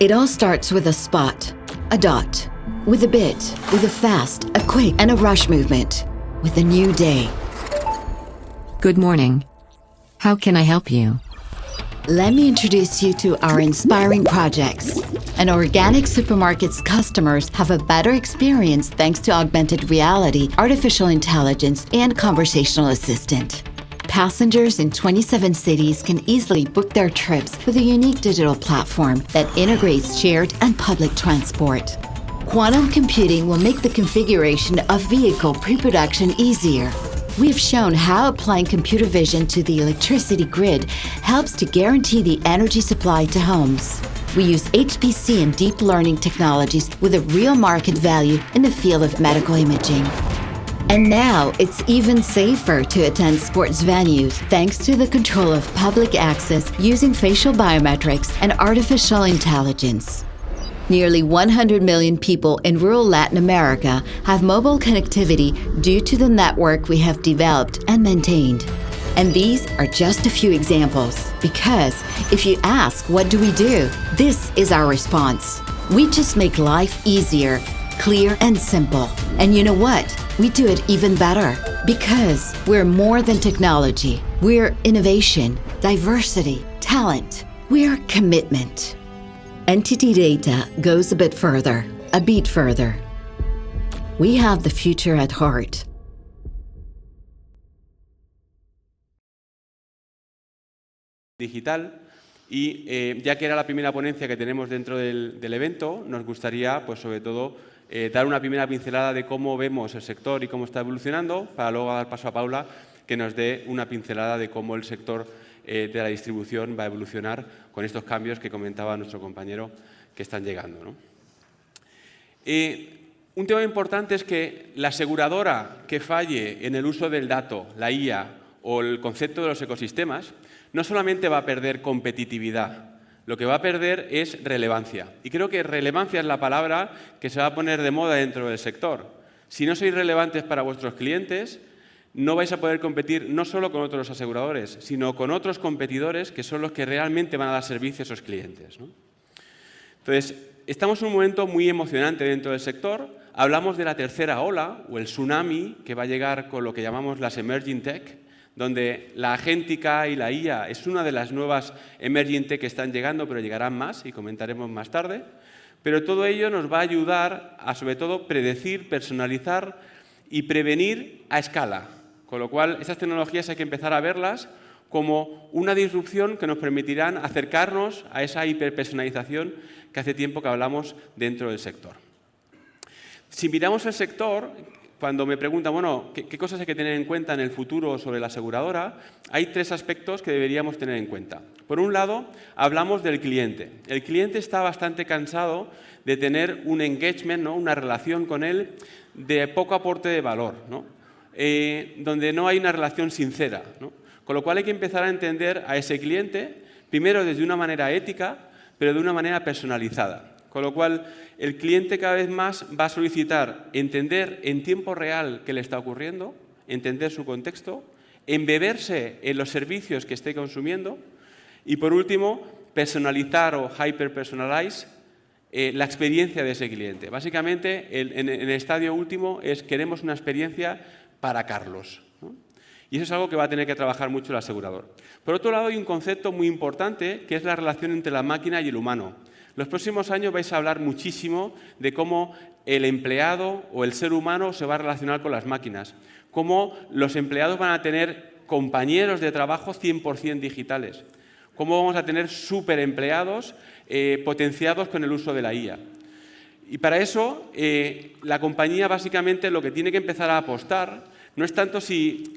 It all starts with a spot, a dot, with a bit, with a fast, a quick, and a rush movement, with a new day. Good morning. How can I help you? Let me introduce you to our inspiring projects. An organic supermarket's customers have a better experience thanks to augmented reality, artificial intelligence, and conversational assistant. Passengers in 27 cities can easily book their trips with a unique digital platform that integrates shared and public transport. Quantum computing will make the configuration of vehicle pre-production easier. We've shown how applying computer vision to the electricity grid helps to guarantee the energy supply to homes. We use HPC and deep learning technologies with a real market value in the field of medical imaging. And now it's even safer to attend sports venues thanks to the control of public access using facial biometrics and artificial intelligence. Nearly 100 million people in rural Latin America have mobile connectivity due to the network we have developed and maintained. And these are just a few examples, because if you ask, what do we do? This is our response. We just make life easier, clear, and simple. And you know what? We do it even better, because we're more than technology. We're innovation, diversity, talent. We're commitment. NTT Data goes a bit further, a beat further. We have the future at heart. Digital, y ya que era la primera ponencia que tenemos dentro del evento, nos gustaría, pues sobre todo, dar una primera pincelada de cómo vemos el sector y cómo está evolucionando, para luego dar paso a Paula, que nos dé una pincelada de cómo el sector de la distribución va a evolucionar con estos cambios que comentaba nuestro compañero que están llegando, ¿no? Un tema importante es que la aseguradora que falle en el uso del dato, la IA o el concepto de los ecosistemas, no solamente va a perder competitividad, lo que va a perder es relevancia. Y creo que relevancia es la palabra que se va a poner de moda dentro del sector. Si no sois relevantes para vuestros clientes, no vais a poder competir no solo con otros aseguradores, sino con otros competidores que son los que realmente van a dar servicio a esos clientes, ¿no? Entonces, estamos en un momento muy emocionante dentro del sector. Hablamos de la tercera ola o el tsunami que va a llegar con lo que llamamos las emerging tech, donde la agéntica y la IA es una de las nuevas emerging tech que están llegando, pero llegarán más y comentaremos más tarde. Pero todo ello nos va a ayudar a, sobre todo, predecir, personalizar y prevenir a escala. Con lo cual, estas tecnologías hay que empezar a verlas como una disrupción que nos permitirán acercarnos a esa hiperpersonalización que hace tiempo que hablamos dentro del sector. Si miramos el sector, cuando me preguntan, bueno, ¿qué cosas hay que tener en cuenta en el futuro sobre la aseguradora? Hay tres aspectos que deberíamos tener en cuenta. Por un lado, hablamos del cliente. El cliente está bastante cansado de tener un engagement, ¿no? Una relación con él de poco aporte de valor, ¿no? Donde no hay una relación sincera, ¿no? Con lo cual hay que empezar a entender a ese cliente, primero desde una manera ética, pero de una manera personalizada. Con lo cual, el cliente cada vez más va a solicitar entender en tiempo real qué le está ocurriendo, entender su contexto, embeberse en los servicios que esté consumiendo y, por último, personalizar o hyper-personalize la experiencia de ese cliente. Básicamente, en el estadio último queremos una experiencia para Carlos, ¿no? Y eso es algo que va a tener que trabajar mucho el asegurador. Por otro lado, hay un concepto muy importante que es la relación entre la máquina y el humano. Los próximos años vais a hablar muchísimo de cómo el empleado o el ser humano se va a relacionar con las máquinas, cómo los empleados van a tener compañeros de trabajo 100% digitales, cómo vamos a tener superempleados potenciados con el uso de la IA. Y para eso, la compañía básicamente lo que tiene que empezar a apostar no es tanto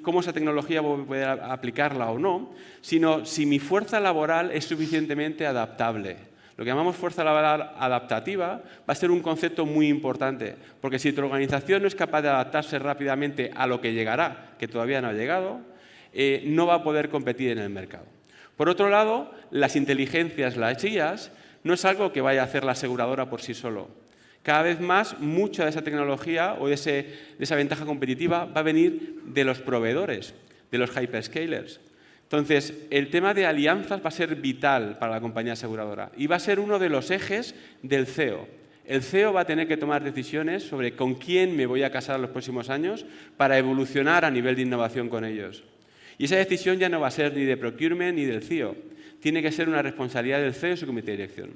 cómo esa tecnología voy a poder aplicarla o no, sino si mi fuerza laboral es suficientemente adaptable. Lo que llamamos fuerza laboral adaptativa va a ser un concepto muy importante, porque si tu organización no es capaz de adaptarse rápidamente a lo que llegará, que todavía no ha llegado, no va a poder competir en el mercado. Por otro lado, las inteligencias, las IAs, no es algo que vaya a hacer la aseguradora por sí solo. Cada vez más, mucha de esa tecnología o de esa ventaja competitiva va a venir de los proveedores, de los hyperscalers. Entonces, el tema de alianzas va a ser vital para la compañía aseguradora y va a ser uno de los ejes del CEO. El CEO va a tener que tomar decisiones sobre con quién me voy a casar en los próximos años para evolucionar a nivel de innovación con ellos. Y esa decisión ya no va a ser ni de procurement ni del CEO. Tiene que ser una responsabilidad del CEO y su comité de dirección.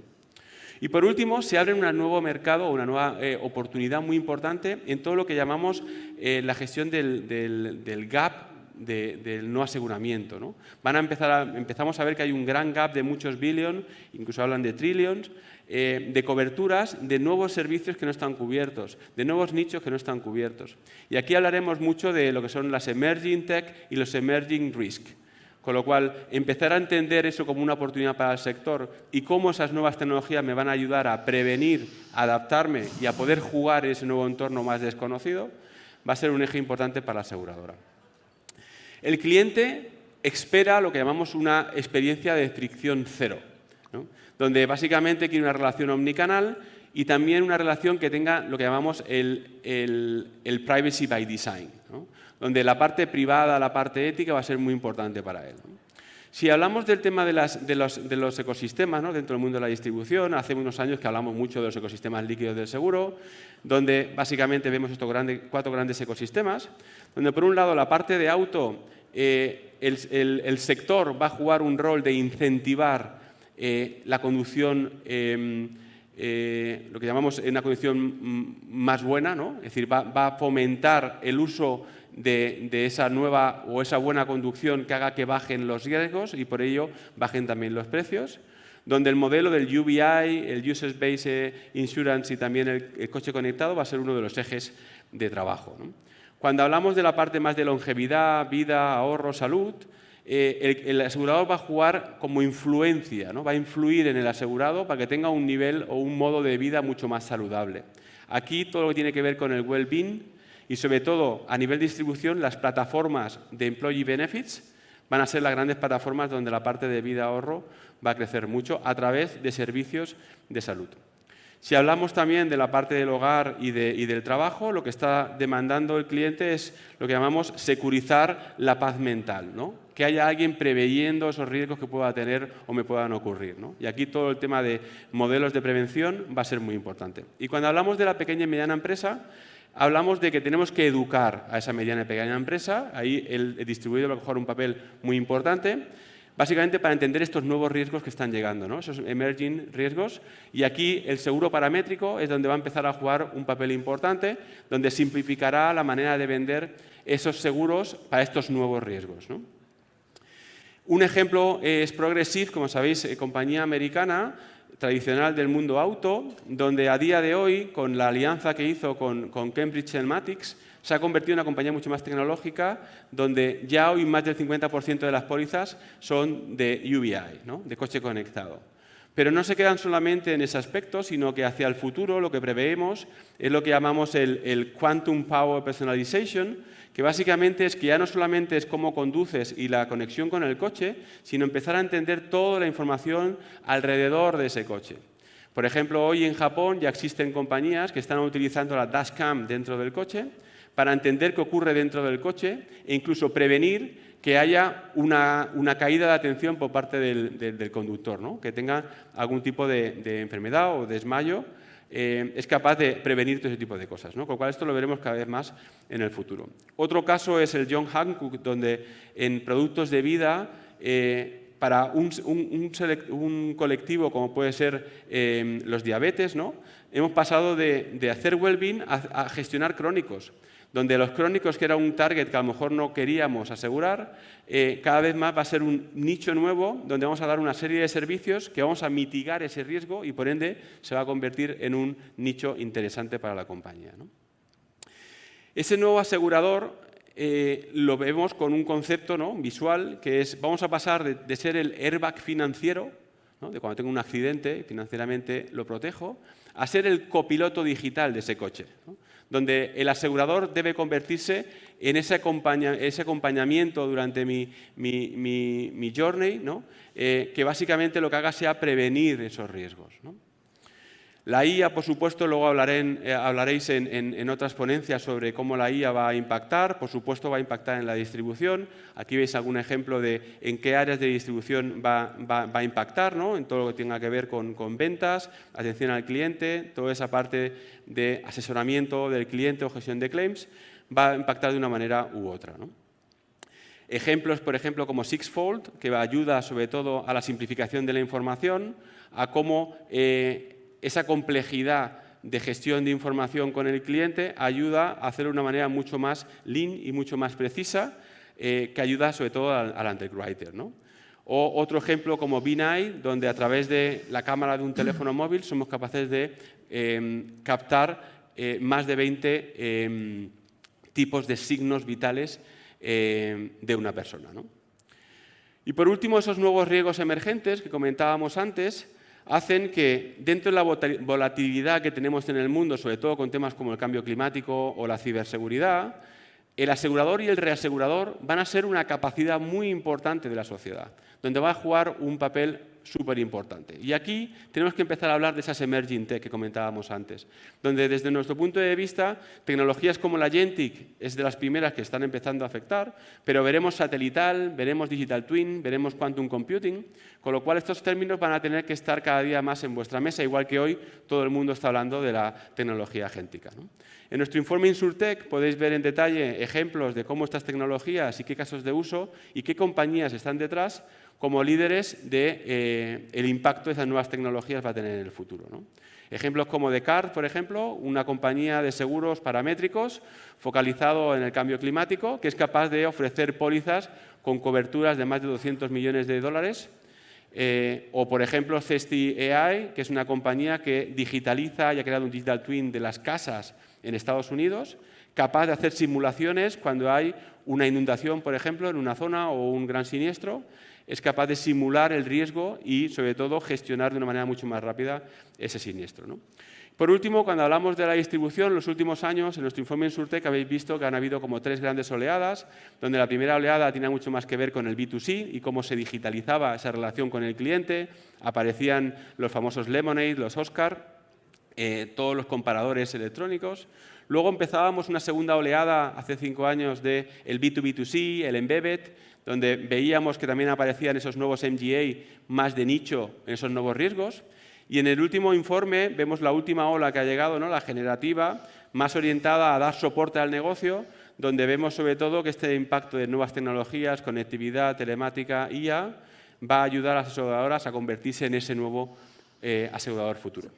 Y por último, se abre un nuevo mercado, una nueva oportunidad muy importante en todo lo que llamamos la gestión del gap del no aseguramiento, ¿no? Empezamos a ver que hay un gran gap de muchos billions, incluso hablan de trillions, de coberturas de nuevos servicios que no están cubiertos, de nuevos nichos que no están cubiertos. Y aquí hablaremos mucho de lo que son las emerging tech y los emerging risk. Con lo cual, empezar a entender eso como una oportunidad para el sector y cómo esas nuevas tecnologías me van a ayudar a prevenir, a adaptarme y a poder jugar en ese nuevo entorno más desconocido, va a ser un eje importante para la aseguradora. El cliente espera lo que llamamos una experiencia de fricción cero, ¿no? Donde básicamente quiere una relación omnicanal y también una relación que tenga lo que llamamos el privacy by design, ¿no? Donde la parte privada, la parte ética va a ser muy importante para él, ¿no? Si hablamos del tema de los ecosistemas, ¿no? Dentro del mundo de la distribución, hace unos años que hablamos mucho de los ecosistemas líquidos del seguro, donde básicamente vemos estos cuatro grandes ecosistemas, donde por un lado la parte de auto, el sector va a jugar un rol de incentivar la conducción, lo que llamamos una conducción más buena, ¿no? Es decir, va a fomentar el uso de esa nueva o esa buena conducción que haga que bajen los riesgos y por ello bajen también los precios, donde el modelo del UBI, el Usage Based Insurance y también el coche conectado va a ser uno de los ejes de trabajo, ¿no? Cuando hablamos de la parte más de longevidad, vida, ahorro, salud, el asegurador va a jugar como influencia, ¿no? Va a influir en el asegurado para que tenga un nivel o un modo de vida mucho más saludable. Aquí todo lo que tiene que ver con el well-being y sobre todo a nivel de distribución las plataformas de employee benefits van a ser las grandes plataformas donde la parte de vida ahorro va a crecer mucho a través de servicios de salud. Si hablamos también de la parte del hogar y del trabajo, lo que está demandando el cliente es lo que llamamos securizar la paz mental, ¿no? Que haya alguien preveyendo esos riesgos que pueda tener o me puedan ocurrir, ¿no? Y aquí todo el tema de modelos de prevención va a ser muy importante. Y cuando hablamos de la pequeña y mediana empresa, hablamos de que tenemos que educar a esa mediana y pequeña empresa. Ahí el distribuidor va a jugar un papel muy importante, básicamente para entender estos nuevos riesgos que están llegando, ¿no? Esos emerging riesgos. Y aquí el seguro paramétrico es donde va a empezar a jugar un papel importante, donde simplificará la manera de vender esos seguros para estos nuevos riesgos, ¿no? Un ejemplo es Progressive, como sabéis, compañía americana tradicional del mundo auto, donde a día de hoy, con la alianza que hizo con Cambridge Telematics, se ha convertido en una compañía mucho más tecnológica, donde ya hoy más del 50% de las pólizas son de UBI, ¿no? De coche conectado. Pero no se quedan solamente en ese aspecto, sino que hacia el futuro lo que preveemos es lo que llamamos el Quantum Power Personalization, que básicamente es que ya no solamente es cómo conduces y la conexión con el coche, sino empezar a entender toda la información alrededor de ese coche. Por ejemplo, hoy en Japón ya existen compañías que están utilizando la dashcam dentro del coche para entender qué ocurre dentro del coche e incluso prevenir que haya una caída de atención por parte del conductor, ¿no? Que tenga algún tipo de enfermedad o desmayo, es capaz de prevenir todo ese tipo de cosas, ¿no? Con lo cual esto lo veremos cada vez más en el futuro. Otro caso es el John Hancock, donde en productos de vida, para un colectivo como puede ser los diabetes, ¿no? Hemos pasado de hacer well-being a gestionar crónicos, donde los crónicos, que era un target que a lo mejor no queríamos asegurar, cada vez más va a ser un nicho nuevo donde vamos a dar una serie de servicios que vamos a mitigar ese riesgo y, por ende, se va a convertir en un nicho interesante para la compañía, ¿no? Ese nuevo asegurador lo vemos con un concepto, ¿no? Visual, que es, vamos a pasar de ser el airbag financiero, ¿no? De cuando tengo un accidente, financieramente lo protejo, a ser el copiloto digital de ese coche, ¿no? Donde el asegurador debe convertirse en ese acompañamiento durante mi journey, ¿no? Que básicamente lo que haga sea prevenir esos riesgos, ¿no? La IA, por supuesto, luego hablaréis en otras ponencias sobre cómo la IA va a impactar. Por supuesto, va a impactar en la distribución. Aquí veis algún ejemplo de en qué áreas de distribución va a impactar, ¿no? En todo lo que tenga que ver con ventas, atención al cliente, toda esa parte de asesoramiento del cliente o gestión de claims, va a impactar de una manera u otra, ¿no? Ejemplos, por ejemplo, como Sixfold, que ayuda sobre todo a la simplificación de la información, a cómo esa complejidad de gestión de información con el cliente ayuda a hacerlo de una manera mucho más lean y mucho más precisa, que ayuda sobre todo al underwriter, ¿no? O otro ejemplo como BNI, donde a través de la cámara de un teléfono móvil somos capaces de captar más de 20 tipos de signos vitales de una persona, ¿no? Y por último, esos nuevos riesgos emergentes que comentábamos antes hacen que, dentro de la volatilidad que tenemos en el mundo, sobre todo con temas como el cambio climático o la ciberseguridad, el asegurador y el reasegurador van a ser una capacidad muy importante de la sociedad, donde va a jugar un papel súper importante. Y aquí tenemos que empezar a hablar de esas emerging tech que comentábamos antes, donde desde nuestro punto de vista, tecnologías como la Agentic es de las primeras que están empezando a afectar, pero veremos satelital, veremos digital twin, veremos quantum computing, con lo cual estos términos van a tener que estar cada día más en vuestra mesa, igual que hoy todo el mundo está hablando de la tecnología agéntica, ¿no? En nuestro informe Insurtech podéis ver en detalle ejemplos de cómo estas tecnologías y qué casos de uso y qué compañías están detrás como líderes del impacto de esas nuevas tecnologías va a tener en el futuro, ¿no? Ejemplos como Descartes, por ejemplo, una compañía de seguros paramétricos focalizado en el cambio climático, que es capaz de ofrecer pólizas con coberturas de más de 200 millones de dólares. O, por ejemplo, Cesti AI, que es una compañía que digitaliza y ha creado un digital twin de las casas en Estados Unidos, capaz de hacer simulaciones cuando hay una inundación, por ejemplo, en una zona o un gran siniestro. Es capaz de simular el riesgo y, sobre todo, gestionar de una manera mucho más rápida ese siniestro, ¿no? Por último, cuando hablamos de la distribución, en los últimos años, en nuestro informe Insurtech habéis visto que han habido como 3 grandes oleadas, donde la primera oleada tenía mucho más que ver con el B2C y cómo se digitalizaba esa relación con el cliente. Aparecían los famosos Lemonade, los Oscar, todos los comparadores electrónicos. Luego empezábamos una segunda oleada hace 5 años del B2B2C, el Embedded, donde veíamos que también aparecían esos nuevos MGA más de nicho en esos nuevos riesgos. Y en el último informe vemos la última ola que ha llegado, ¿no? La generativa, más orientada a dar soporte al negocio, donde vemos sobre todo que este impacto de nuevas tecnologías, conectividad, telemática, IA, va a ayudar a las aseguradoras a convertirse en ese nuevo asegurador futuro.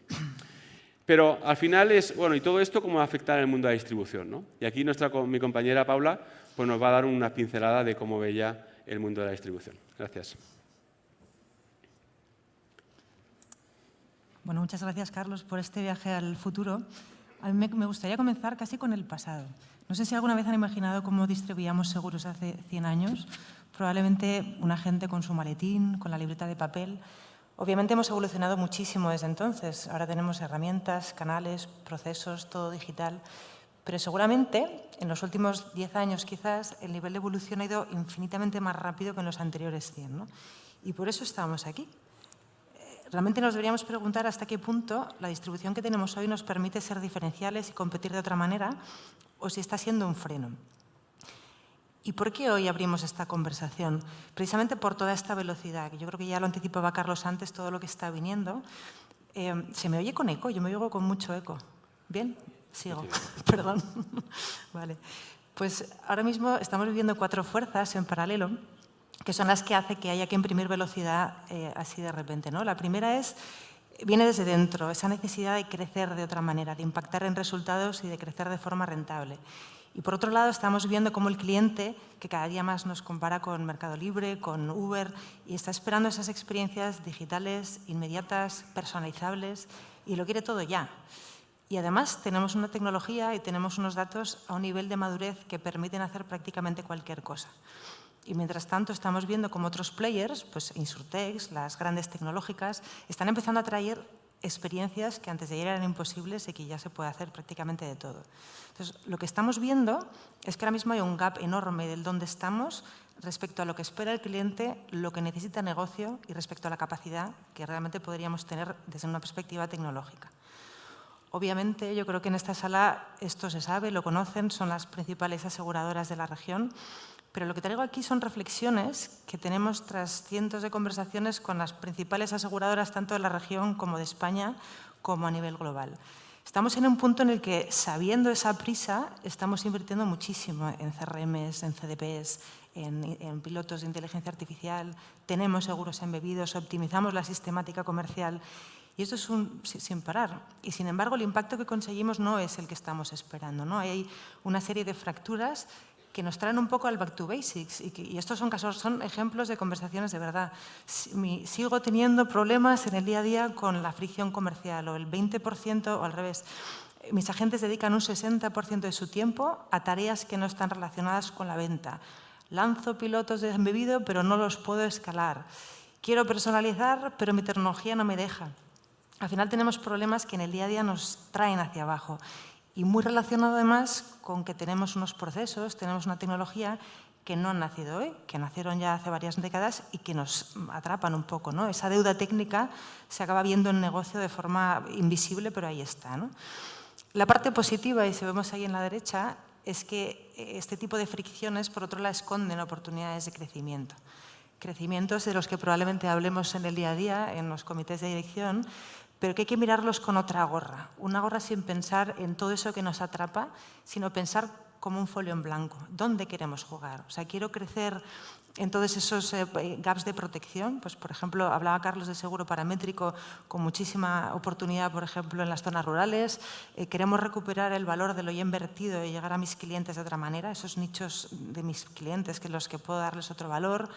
Pero al final es, bueno, ¿y todo esto cómo va a afectar en el mundo de la distribución, ¿no? Y aquí mi compañera Paula pues nos va a dar una pincelada de cómo ve ya el mundo de la distribución. Gracias. Bueno, muchas gracias, Carlos, por este viaje al futuro. A mí me gustaría comenzar casi con el pasado. No sé si alguna vez han imaginado cómo distribuíamos seguros hace 100 años. Probablemente un agente con su maletín, con la libreta de papel. Obviamente hemos evolucionado muchísimo desde entonces. Ahora tenemos herramientas, canales, procesos, todo digital. Pero seguramente, en los últimos 10 años quizás, el nivel de evolución ha ido infinitamente más rápido que en los anteriores 100, ¿no? Y por eso estamos aquí. Realmente nos deberíamos preguntar hasta qué punto la distribución que tenemos hoy nos permite ser diferenciales y competir de otra manera, o si está siendo un freno. ¿Y por qué hoy abrimos esta conversación? Precisamente por toda esta velocidad, que yo creo que ya lo anticipaba Carlos antes, todo lo que está viniendo. ¿Se me oye con eco? Yo me oigo con mucho eco. ¿Bien? Sigo. Perdón. Vale. Pues ahora mismo estamos viviendo 4 fuerzas en paralelo, que son las que hacen que haya que imprimir velocidad así de repente, ¿no? La primera viene desde dentro, esa necesidad de crecer de otra manera, de impactar en resultados y de crecer de forma rentable. Y por otro lado, estamos viendo cómo el cliente, que cada día más nos compara con Mercado Libre, con Uber, y está esperando esas experiencias digitales, inmediatas, personalizables, y lo quiere todo ya. Y además tenemos una tecnología y tenemos unos datos a un nivel de madurez que permiten hacer prácticamente cualquier cosa. Y mientras tanto estamos viendo cómo otros players, pues Insurtech, las grandes tecnológicas, están empezando a traer experiencias que antes de ayer eran imposibles y que ya se puede hacer prácticamente de todo. Entonces, lo que estamos viendo es que ahora mismo hay un gap enorme del dónde estamos respecto a lo que espera el cliente, lo que necesita el negocio y respecto a la capacidad que realmente podríamos tener desde una perspectiva tecnológica. Obviamente, yo creo que en esta sala esto se sabe, lo conocen, son las principales aseguradoras de la región, pero lo que traigo aquí son reflexiones que tenemos tras cientos de conversaciones con las principales aseguradoras tanto de la región como de España, como a nivel global. Estamos en un punto en el que, sabiendo esa prisa, estamos invirtiendo muchísimo en CRMs, en CDPs, en pilotos de inteligencia artificial, tenemos seguros embebidos, optimizamos la sistemática comercial. Y esto es sin parar. Y, sin embargo, el impacto que conseguimos no es el que estamos esperando, ¿no? Hay una serie de fracturas que nos traen un poco al back to basics. Y estos son ejemplos de conversaciones de verdad. Sigo teniendo problemas en el día a día con la fricción comercial, o el 20%, o al revés. Mis agentes dedican un 60% de su tiempo a tareas que no están relacionadas con la venta. Lanzo pilotos de embebido, pero no los puedo escalar. Quiero personalizar, pero mi tecnología no me deja. Al final tenemos problemas que en el día a día nos traen hacia abajo. Y muy relacionado además con que tenemos unos procesos, tenemos una tecnología que no han nacido hoy, que nacieron ya hace varias décadas y que nos atrapan un poco, ¿no? Esa deuda técnica se acaba viendo en negocio de forma invisible, pero ahí está, ¿no? La parte positiva, y si vemos ahí en la derecha, es que este tipo de fricciones, por otro lado, esconden oportunidades de crecimiento. Crecimientos de los que probablemente hablemos en el día a día, en los comités de dirección, pero que hay que mirarlos con otra gorra. Una gorra sin pensar en todo eso que nos atrapa, sino pensar como un folio en blanco. ¿Dónde queremos jugar? O sea, quiero crecer en todos esos gaps de protección. Pues, por ejemplo, hablaba Carlos de seguro paramétrico con muchísima oportunidad, por ejemplo, en las zonas rurales. Queremos recuperar el valor de lo ya invertido y llegar a mis clientes de otra manera, esos nichos de mis clientes que los que puedo darles otro valor.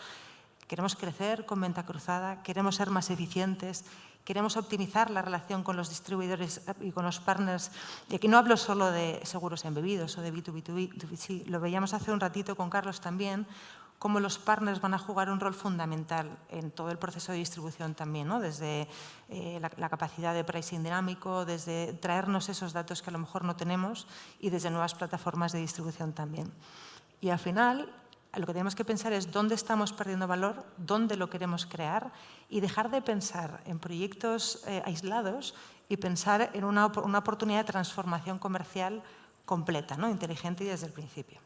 Queremos crecer con venta cruzada, queremos ser más eficientes, queremos optimizar la relación con los distribuidores y con los partners. Y aquí no hablo solo de seguros embebidos o de B2B2C, lo veíamos hace un ratito con Carlos también, cómo los partners van a jugar un rol fundamental en todo el proceso de distribución también, ¿no? Desde la capacidad de pricing dinámico, desde traernos esos datos que a lo mejor no tenemos y desde nuevas plataformas de distribución también. Y al final, lo que tenemos que pensar es dónde estamos perdiendo valor, dónde lo queremos crear y dejar de pensar en proyectos aislados y pensar en una oportunidad de transformación comercial completa, ¿no? Inteligente y desde el principio.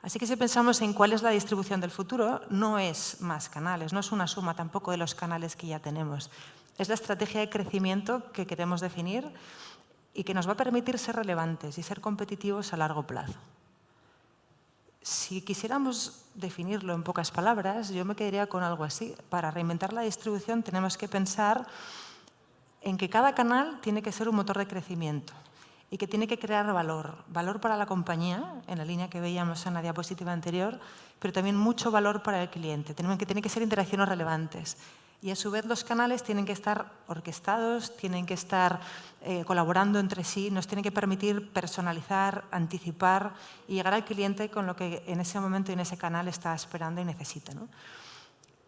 Así que si pensamos en cuál es la distribución del futuro, no es más canales, no es una suma tampoco de los canales que ya tenemos. Es la estrategia de crecimiento que queremos definir y que nos va a permitir ser relevantes y ser competitivos a largo plazo. Si quisiéramos definirlo en pocas palabras, yo me quedaría con algo así. Para reinventar la distribución tenemos que pensar en que cada canal tiene que ser un motor de crecimiento y que tiene que crear valor. Valor para la compañía, en la línea que veíamos en la diapositiva anterior, pero también mucho valor para el cliente. Tienen que ser interacciones relevantes. Y a su vez los canales tienen que estar orquestados, tienen que estar colaborando entre sí, nos tienen que permitir personalizar, anticipar y llegar al cliente con lo que en ese momento y en ese canal está esperando y necesita, ¿no?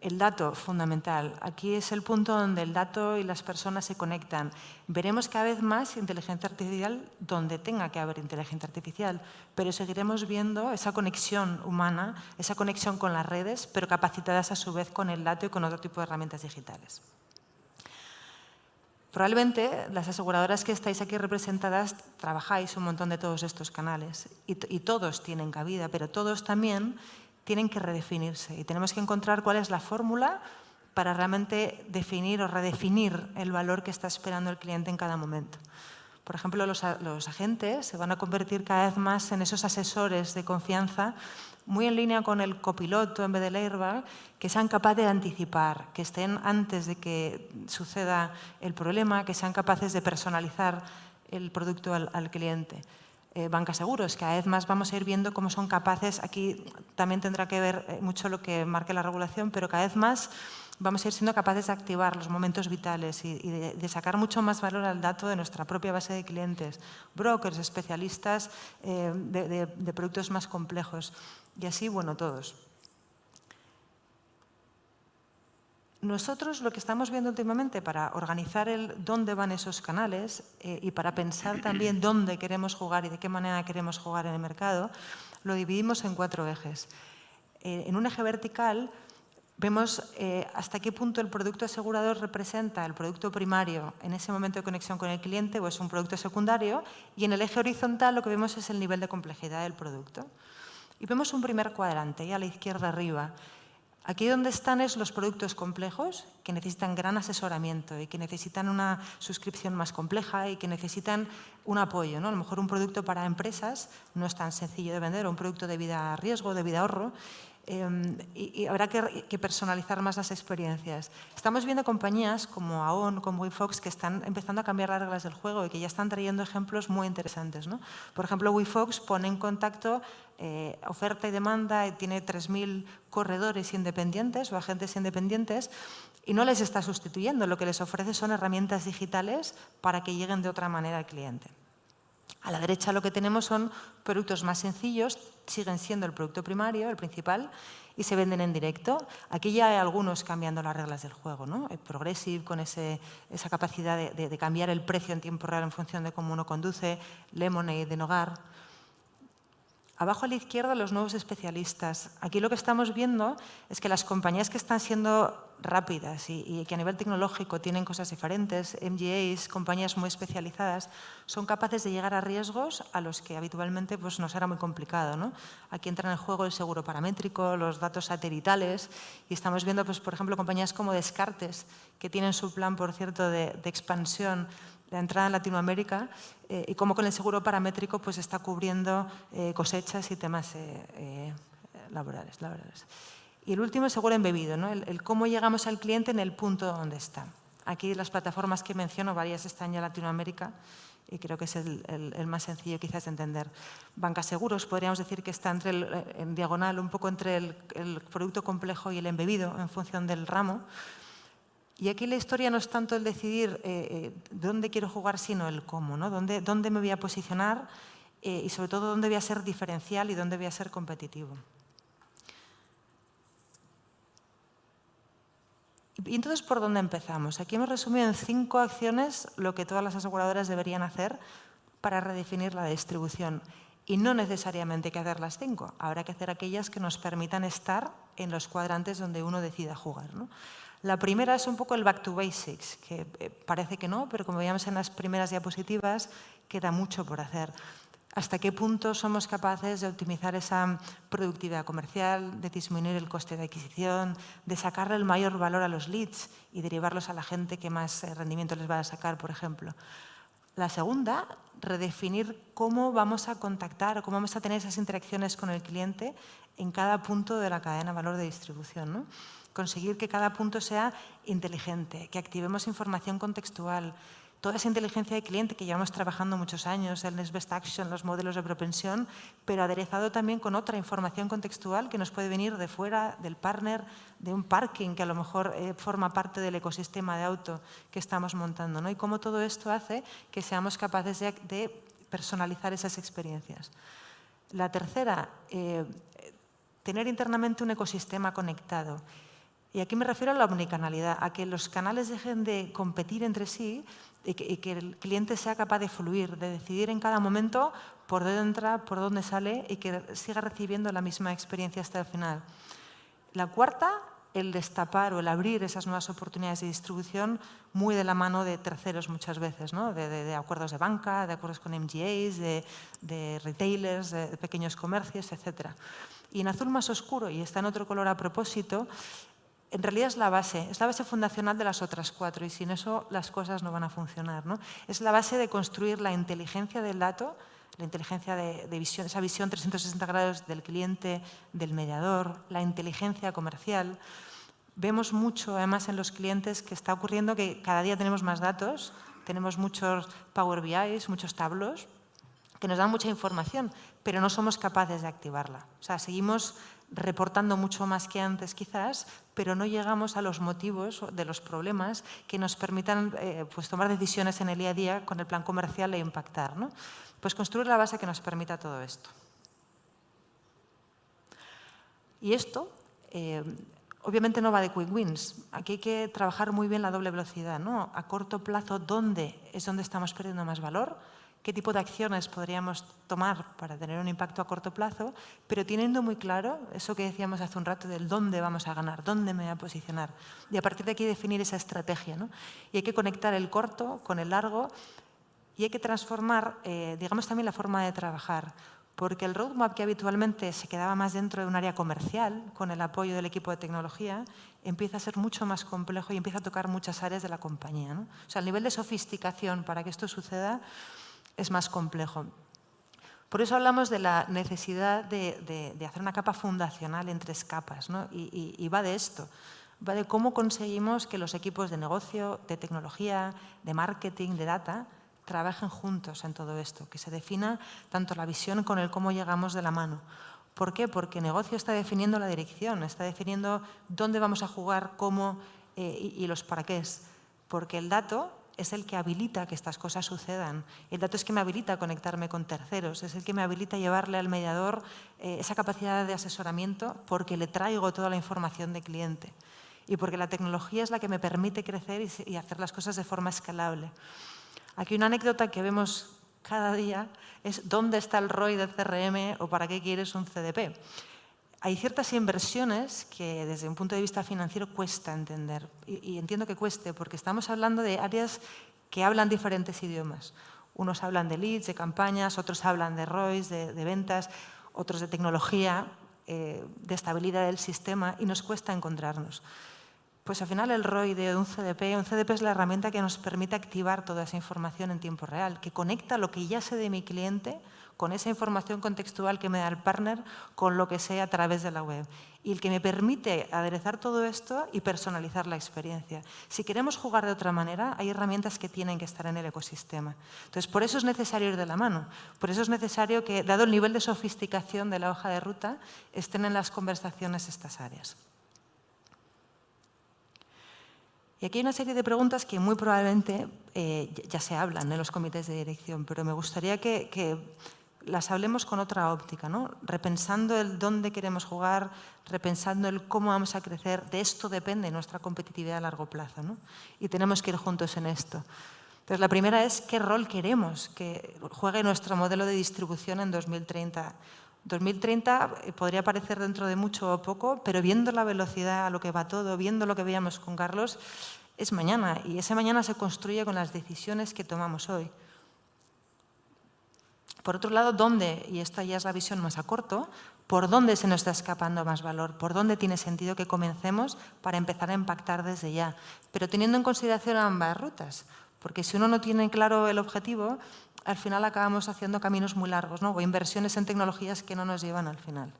El dato, fundamental. Aquí es el punto donde el dato y las personas se conectan. Veremos cada vez más inteligencia artificial donde tenga que haber inteligencia artificial, pero seguiremos viendo esa conexión humana, esa conexión con las redes, pero capacitadas a su vez con el dato y con otro tipo de herramientas digitales. Probablemente las aseguradoras que estáis aquí representadas trabajáis un montón de todos estos canales y todos tienen cabida, pero todos también tienen que redefinirse y tenemos que encontrar cuál es la fórmula para realmente definir o redefinir el valor que está esperando el cliente en cada momento. Por ejemplo, los agentes se van a convertir cada vez más en esos asesores de confianza, muy en línea con el copiloto en vez del airbag, que sean capaces de anticipar, que estén antes de que suceda el problema, que sean capaces de personalizar el producto al cliente. Banca Seguros, cada vez más vamos a ir viendo cómo son capaces, aquí también tendrá que ver mucho lo que marque la regulación, pero cada vez más vamos a ir siendo capaces de activar los momentos vitales y de sacar mucho más valor al dato de nuestra propia base de clientes, brokers, especialistas de productos más complejos y así, bueno, todos. Nosotros lo que estamos viendo últimamente para organizar dónde van esos canales y para pensar también dónde queremos jugar y de qué manera queremos jugar en el mercado, lo dividimos en 4 ejes. En un eje vertical Vemos hasta qué punto el producto asegurador representa el producto primario en ese momento de conexión con el cliente o es un producto secundario, y en el eje horizontal lo que vemos es el nivel de complejidad del producto. Y vemos un primer cuadrante, ahí a la izquierda arriba. Aquí donde están es los productos complejos, que necesitan gran asesoramiento y que necesitan una suscripción más compleja y que necesitan un apoyo, ¿no? A lo mejor un producto para empresas no es tan sencillo de vender, o un producto de vida a riesgo, de vida ahorro, y habrá que personalizar más las experiencias. Estamos viendo compañías como AON, como WeFox, que están empezando a cambiar las reglas del juego y que ya están trayendo ejemplos muy interesantes, ¿no? Por ejemplo, WeFox pone en contacto oferta y demanda, y tiene 3.000 corredores independientes o agentes independientes y no les está sustituyendo. Lo que les ofrece son herramientas digitales para que lleguen de otra manera al cliente. A la derecha lo que tenemos son productos más sencillos, siguen siendo el producto primario, el principal, y se venden en directo. Aquí ya hay algunos cambiando las reglas del juego, ¿no? Progressive, con esa capacidad de cambiar el precio en tiempo real en función de cómo uno conduce, Lemonade, de Nogar. Abajo a la izquierda, los nuevos especialistas. Aquí lo que estamos viendo es que las compañías que están siendo rápidas y que a nivel tecnológico tienen cosas diferentes, MGAs, compañías muy especializadas, son capaces de llegar a riesgos a los que habitualmente pues, nos era muy complicado, ¿no? Aquí entran en juego el seguro paramétrico, los datos satelitales, y estamos viendo, pues, por ejemplo, compañías como Descartes, que tienen su plan, por cierto, de expansión, la entrada en Latinoamérica, y cómo con el seguro paramétrico pues, está cubriendo cosechas y temas laborales. Y el último, el seguro embebido, ¿no? el cómo llegamos al cliente en el punto donde está. Aquí las plataformas que menciono, varias están ya en Latinoamérica, y creo que es el más sencillo quizás de entender. Banca Seguros, podríamos decir que está en diagonal, un poco entre el producto complejo y el embebido, en función del ramo. Y aquí la historia no es tanto el decidir dónde quiero jugar, sino el cómo, ¿no? Dónde me voy a posicionar y sobre todo dónde voy a ser diferencial y dónde voy a ser competitivo. Y entonces, ¿por dónde empezamos? Aquí hemos resumido en 5 acciones lo que todas las aseguradoras deberían hacer para redefinir la distribución. Y no necesariamente hay que hacer las 5, habrá que hacer aquellas que nos permitan estar en los cuadrantes donde uno decida jugar, ¿no? La primera es un poco el back to basics, que parece que no, pero como veíamos en las primeras diapositivas, queda mucho por hacer. ¿Hasta qué punto somos capaces de optimizar esa productividad comercial, de disminuir el coste de adquisición, de sacarle el mayor valor a los leads y derivarlos a la gente que más rendimiento les va a sacar, por ejemplo? La segunda, redefinir cómo vamos a contactar o cómo vamos a tener esas interacciones con el cliente en cada punto de la cadena de valor de distribución, ¿no? Conseguir que cada punto sea inteligente, que activemos información contextual, toda esa inteligencia de cliente que llevamos trabajando muchos años, el Next Best Action, los modelos de propensión, pero aderezado también con otra información contextual que nos puede venir de fuera, del partner, de un parking que a lo mejor forma parte del ecosistema de auto que estamos montando, ¿no? Y cómo todo esto hace que seamos capaces de personalizar esas experiencias. La tercera, tener internamente un ecosistema conectado. Y aquí me refiero a la omnicanalidad, a que los canales dejen de competir entre sí y que el cliente sea capaz de fluir, de decidir en cada momento por dónde entra, por dónde sale y que siga recibiendo la misma experiencia hasta el final. La cuarta, el destapar o el abrir esas nuevas oportunidades de distribución muy de la mano de terceros muchas veces, ¿no? de acuerdos de banca, de acuerdos con MGAs, de retailers, de pequeños comercios, etc. Y en azul más oscuro, y está en otro color a propósito, en realidad es la base fundacional de las otras 4 y sin eso las cosas no van a funcionar, ¿no? Es la base de construir la inteligencia del dato, la inteligencia de visión, esa visión 360 grados del cliente, del mediador, la inteligencia comercial. Vemos mucho además en los clientes que está ocurriendo que cada día tenemos más datos, tenemos muchos Power BIs, muchos tableaux que nos dan mucha información, pero no somos capaces de activarla. O sea, seguimos reportando mucho más que antes quizás, pero no llegamos a los motivos de los problemas que nos permitan pues tomar decisiones en el día a día con el plan comercial e impactar, ¿no? Pues construir la base que nos permita todo esto. Y esto obviamente no va de quick wins. Aquí hay que trabajar muy bien la doble velocidad, ¿no? A corto plazo, ¿dónde es donde estamos perdiendo más valor? ¿Qué tipo de acciones podríamos tomar para tener un impacto a corto plazo? Pero teniendo muy claro eso que decíamos hace un rato del dónde vamos a ganar, dónde me voy a posicionar. Y a partir de aquí definir esa estrategia, ¿no? Y hay que conectar el corto con el largo y hay que transformar, digamos, también la forma de trabajar. Porque el roadmap que habitualmente se quedaba más dentro de un área comercial, con el apoyo del equipo de tecnología, empieza a ser mucho más complejo y empieza a tocar muchas áreas de la compañía, ¿no? O sea, el nivel de sofisticación para que esto suceda es más complejo. Por eso hablamos de la necesidad de hacer una capa fundacional en 3 capas, ¿no? Y va de esto. Va de cómo conseguimos que los equipos de negocio, de tecnología, de marketing, de data, trabajen juntos en todo esto, que se defina tanto la visión con el cómo llegamos de la mano. ¿Por qué? Porque negocio está definiendo la dirección, está definiendo dónde vamos a jugar, cómo y los para qué. Porque el dato es el que habilita que estas cosas sucedan. El dato es que me habilita a conectarme con terceros, es el que me habilita a llevarle al mediador esa capacidad de asesoramiento porque le traigo toda la información de cliente y porque la tecnología es la que me permite crecer y hacer las cosas de forma escalable. Aquí una anécdota que vemos cada día es dónde está el ROI del CRM o para qué quieres un CDP. Hay ciertas inversiones que desde un punto de vista financiero cuesta entender y entiendo que cueste porque estamos hablando de áreas que hablan diferentes idiomas. Unos hablan de leads, de campañas, otros hablan de ROIs, de ventas, otros de tecnología, de estabilidad del sistema y nos cuesta encontrarnos. Pues al final el ROI de un CDP es la herramienta que nos permite activar toda esa información en tiempo real, que conecta lo que ya sé de mi cliente con esa información contextual que me da el partner con lo que sé a través de la web y el que me permite aderezar todo esto y personalizar la experiencia. Si queremos jugar de otra manera, hay herramientas que tienen que estar en el ecosistema. Entonces, por eso es necesario ir de la mano, por eso es necesario que, dado el nivel de sofisticación de la hoja de ruta, estén en las conversaciones estas áreas. Y aquí hay una serie de preguntas que muy probablemente ya se hablan en los comités de dirección, pero me gustaría que las hablemos con otra óptica, ¿no? Repensando el dónde queremos jugar, repensando el cómo vamos a crecer. De esto depende nuestra competitividad a largo plazo, ¿no? Y tenemos que ir juntos en esto. Entonces, la primera es qué rol queremos que juegue nuestro modelo de distribución en 2030. 2030 podría parecer dentro de mucho o poco, pero viendo la velocidad a lo que va todo, viendo lo que veíamos con Carlos, es mañana. Y ese mañana se construye con las decisiones que tomamos hoy. Por otro lado, ¿dónde? Y esta ya es la visión más a corto, ¿por dónde se nos está escapando más valor? ¿Por dónde tiene sentido que comencemos para empezar a impactar desde ya? Pero teniendo en consideración ambas rutas, porque si uno no tiene claro el objetivo, al final acabamos haciendo caminos muy largos, ¿no? O inversiones en tecnologías que no nos llevan al final.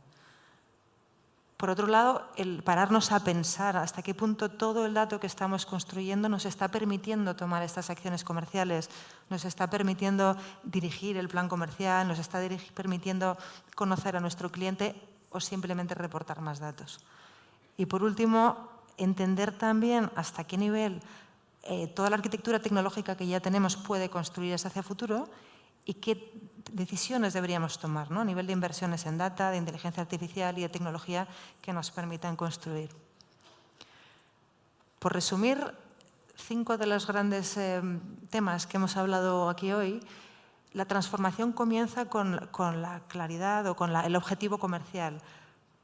Por otro lado, el pararnos a pensar hasta qué punto todo el dato que estamos construyendo nos está permitiendo tomar estas acciones comerciales, nos está permitiendo dirigir el plan comercial, nos está permitiendo conocer a nuestro cliente o simplemente reportar más datos. Y por último, entender también hasta qué nivel toda la arquitectura tecnológica que ya tenemos puede construirse hacia el futuro y qué decisiones deberíamos tomar, ¿no? A nivel de inversiones en data, de inteligencia artificial y de tecnología que nos permitan construir. Por resumir, 5 de los grandes temas que hemos hablado aquí hoy, la transformación comienza con la claridad o con el objetivo comercial.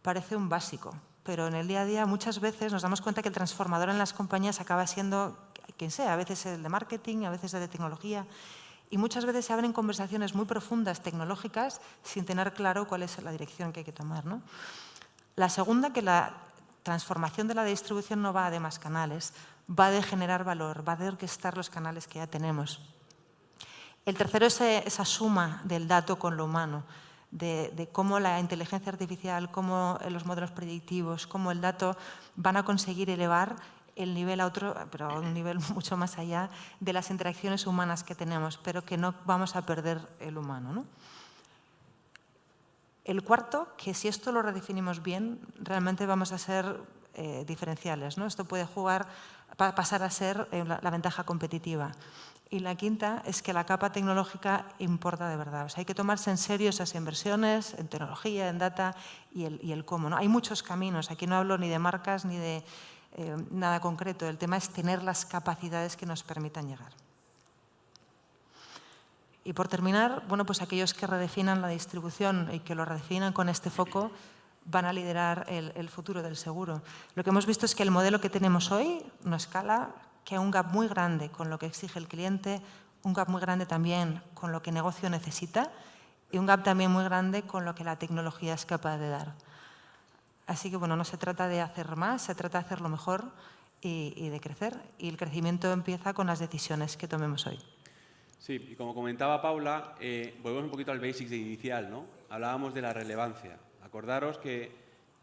Parece un básico, pero en el día a día muchas veces nos damos cuenta que el transformador en las compañías acaba siendo quien sea, a veces el de marketing, a veces el de tecnología, y muchas veces se abren conversaciones muy profundas tecnológicas sin tener claro cuál es la dirección que hay que tomar, ¿no? La segunda, que la transformación de la distribución no va de más canales, va de generar valor, va de orquestar los canales que ya tenemos. El tercero es esa suma del dato con lo humano, de cómo la inteligencia artificial, cómo los modelos predictivos, cómo el dato van a conseguir elevar el nivel a otro, pero a un nivel mucho más allá de las interacciones humanas que tenemos, pero que no vamos a perder el humano, ¿no? El cuarto, que si esto lo redefinimos bien, realmente vamos a ser diferenciales, ¿no? Esto puede pasar a ser la ventaja competitiva. Y la quinta es que la capa tecnológica importa de verdad. O sea, hay que tomarse en serio esas inversiones en tecnología, en data y el cómo, ¿no? Hay muchos caminos. Aquí no hablo ni de marcas ni de nada concreto. El tema es tener las capacidades que nos permitan llegar. Y por terminar, bueno, pues aquellos que redefinan la distribución y que lo redefinan con este foco van a liderar el futuro del seguro. Lo que hemos visto es que el modelo que tenemos hoy no escala, que hay un gap muy grande con lo que exige el cliente, un gap muy grande también con lo que el negocio necesita y un gap también muy grande con lo que la tecnología es capaz de dar. Así que, bueno, no se trata de hacer más, se trata de hacerlo mejor y de crecer. Y el crecimiento empieza con las decisiones que tomemos hoy. Sí, y como comentaba Paula, volvemos un poquito al basics de inicial, ¿no? Hablábamos de la relevancia. Acordaros que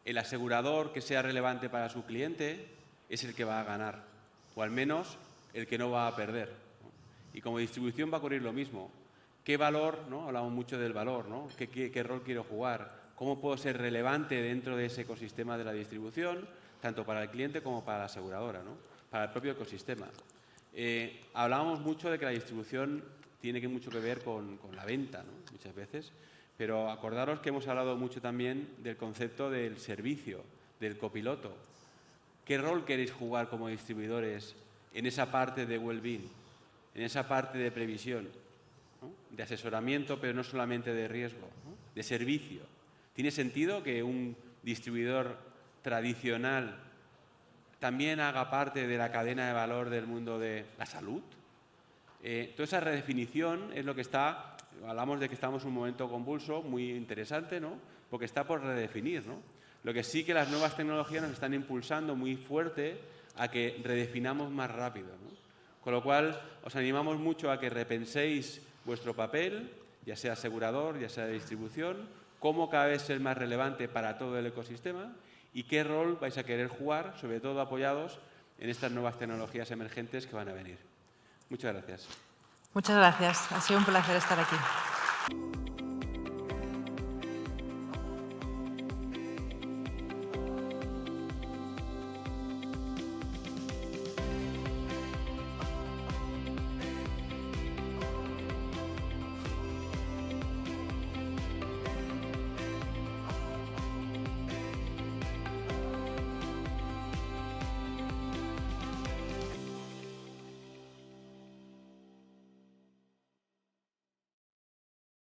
el asegurador que sea relevante para su cliente es el que va a ganar, o al menos el que no va a perder, ¿no? Y como distribución va a ocurrir lo mismo. ¿Qué valor, ¿no? Hablamos mucho del valor, ¿no? ¿Qué rol quiero jugar? ¿Cómo puedo ser relevante dentro de ese ecosistema de la distribución, tanto para el cliente como para la aseguradora, ¿no? Para el propio ecosistema? Hablábamos mucho de que la distribución tiene mucho que ver con la venta, ¿no? Muchas veces, pero acordaros que hemos hablado mucho también del concepto del servicio, del copiloto. ¿Qué rol queréis jugar como distribuidores en esa parte de well-being, en esa parte de previsión, ¿no? De asesoramiento, pero no solamente de riesgo, ¿no? De servicio? ¿Tiene sentido que un distribuidor tradicional también haga parte de la cadena de valor del mundo de la salud? Toda esa redefinición es lo que está, hablamos de que estamos en un momento convulso, muy interesante, ¿no? Porque está por redefinir, ¿no? Lo que sí que las nuevas tecnologías nos están impulsando muy fuerte a que redefinamos más rápido, ¿no? Con lo cual, os animamos mucho a que repenséis vuestro papel, ya sea asegurador, ya sea de distribución, cómo cada vez ser más relevante para todo el ecosistema y qué rol vais a querer jugar, sobre todo apoyados en estas nuevas tecnologías emergentes que van a venir. Muchas gracias. Muchas gracias. Ha sido un placer estar aquí.